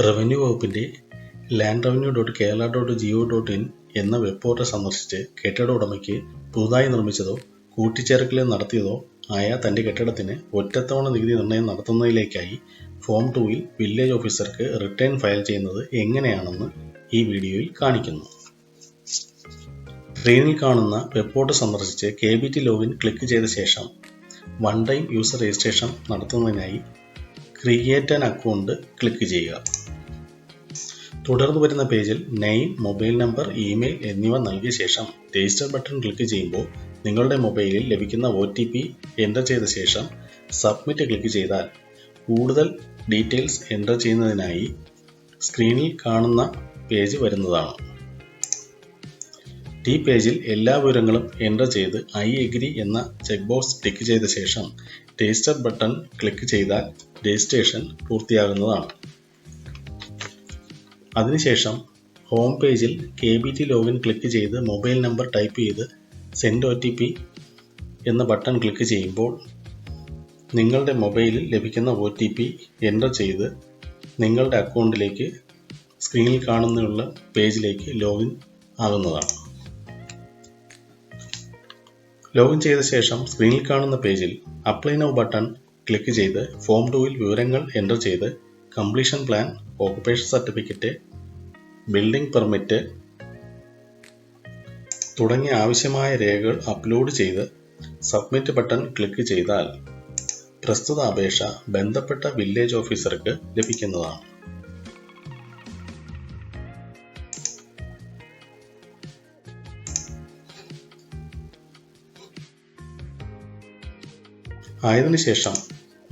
Revenue വകുപ്പിന്റെ landrevenue.kerala.go.in എന്ന web portal സന്ദർശിച്ച് കെട്ടിട ഉടമയ്ക്ക് പുതുതായി നിർമ്മിച്ചതോ കൂട്ടിച്ചേർക്കൽ നടത്തിയതോ ആയ തന്റെ കെട്ടിടത്തിന് ഒറ്റത്തവണ നികുതി നിർണ്ണയം നടത്തുന്നതിലേക്കായി ഫോം 2-ൽ വില്ലേജ് ഓഫീസർക്ക് റിട്ടേൺ ഫയൽ ചെയ്യുന്നത് എങ്ങനെയാണെന്ന് ഈ വീഡിയോയിൽ കാണിക്കുന്നു. സ്ക്രീനിൽ കാണുന്ന വെബ് പോർട്ടൽ സന്ദർശിച്ച് KBT ലോഗിൻ ക്ലിക്ക് ചെയ്ത ശേഷം വൺ ടൈം യൂസർ രജിസ്ട്രേഷൻ നടത്തുന്നതിനായി ക്രിയേറ്റ് ആൻ അക്കൗണ്ട് ക്ലിക്ക് ചെയ്യുക. തുടർന്ന് വരുന്ന പേജിൽ നെയിം, മൊബൈൽ നമ്പർ, ഇമെയിൽ എന്നിവ നൽകിയ ശേഷം രജിസ്റ്റർ ബട്ടൺ ക്ലിക്ക് ചെയ്യുമ്പോൾ നിങ്ങളുടെ മൊബൈലിൽ ലഭിക്കുന്ന OTP എൻ്റർ ചെയ്ത ശേഷം സബ്മിറ്റ് ക്ലിക്ക് ചെയ്താൽ കൂടുതൽ ഡീറ്റെയിൽസ് എൻ്റർ ചെയ്യുന്നതിനായി സ്ക്രീനിൽ കാണുന്ന പേജ് വരുന്നതാണ്. ഈ പേജിൽ എല്ലാ വിവരങ്ങളും എൻ്റർ ചെയ്ത് ഐ എഗ്രി എന്ന ചെക്ക് ബോക്സ് ടിക്ക് ചെയ്ത ശേഷം രജിസ്റ്റർ ബട്ടൺ ക്ലിക്ക് ചെയ്താൽ രജിസ്ട്രേഷൻ പൂർത്തിയാകുന്നതാണ്. അതിനുശേഷം ഹോം പേജിൽ KBT ലോഗിൻ ക്ലിക്ക് ചെയ്ത് മൊബൈൽ നമ്പർ ടൈപ്പ് ചെയ്ത് സെൻഡ് OTP എന്ന ബട്ടൺ ക്ലിക്ക് ചെയ്യുമ്പോൾ നിങ്ങളുടെ മൊബൈലിൽ ലഭിക്കുന്ന OTP എൻ്റർ ചെയ്ത് നിങ്ങളുടെ അക്കൗണ്ടിലേക്ക് സ്ക്രീനിൽ കാണുന്നുള്ള പേജിലേക്ക് ലോഗിൻ ആകുന്നതാണ്. ലോഗിൻ ചെയ്ത ശേഷം സ്ക്രീനിൽ കാണുന്ന പേജിൽ അപ്ലൈ നൗ ബട്ടൺ ക്ലിക്ക് ചെയ്ത് ഫോം 2-ൽ വിവരങ്ങൾ എൻ്റർ ചെയ്ത് completion plan, occupation certificate, building permit തുടങ്ങിയ ആവശ്യമായ രേഖകൾ അപ്ലോഡ് ചെയ്ത് സബ്മിറ്റ് ബട്ടൺ ക്ലിക്ക് ചെയ്താൽ പ്രസ്തുത അപേക്ഷ ബന്ധപ്പെട്ട വില്ലേജ് ഓഫീസർക്ക് ലഭിക്കുന്നതാണ്. ആയതിനുശേഷം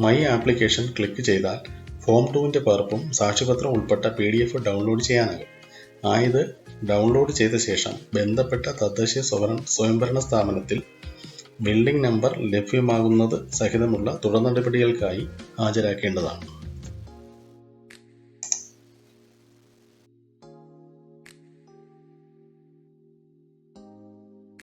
മൈ ആപ്ലിക്കേഷൻ ക്ലിക്ക് ചെയ്താൽ ഫോം 2-ന്റെ പകർപ്പും സാക്ഷ്യപത്രം ഉൾപ്പെട്ട PDF ഡൗൺലോഡ് ചെയ്യാനാകും. ആയത് ഡൗൺലോഡ് ചെയ്ത ശേഷം ബന്ധപ്പെട്ട തദ്ദേശ സ്വയംഭരണ സ്ഥാപനത്തിൽ ബിൽഡിംഗ് നമ്പർ ലഭ്യമാകുന്നത് സഹിതമുള്ള തുടർ നടപടികൾക്കായി ഹാജരാക്കേണ്ടതാണ്.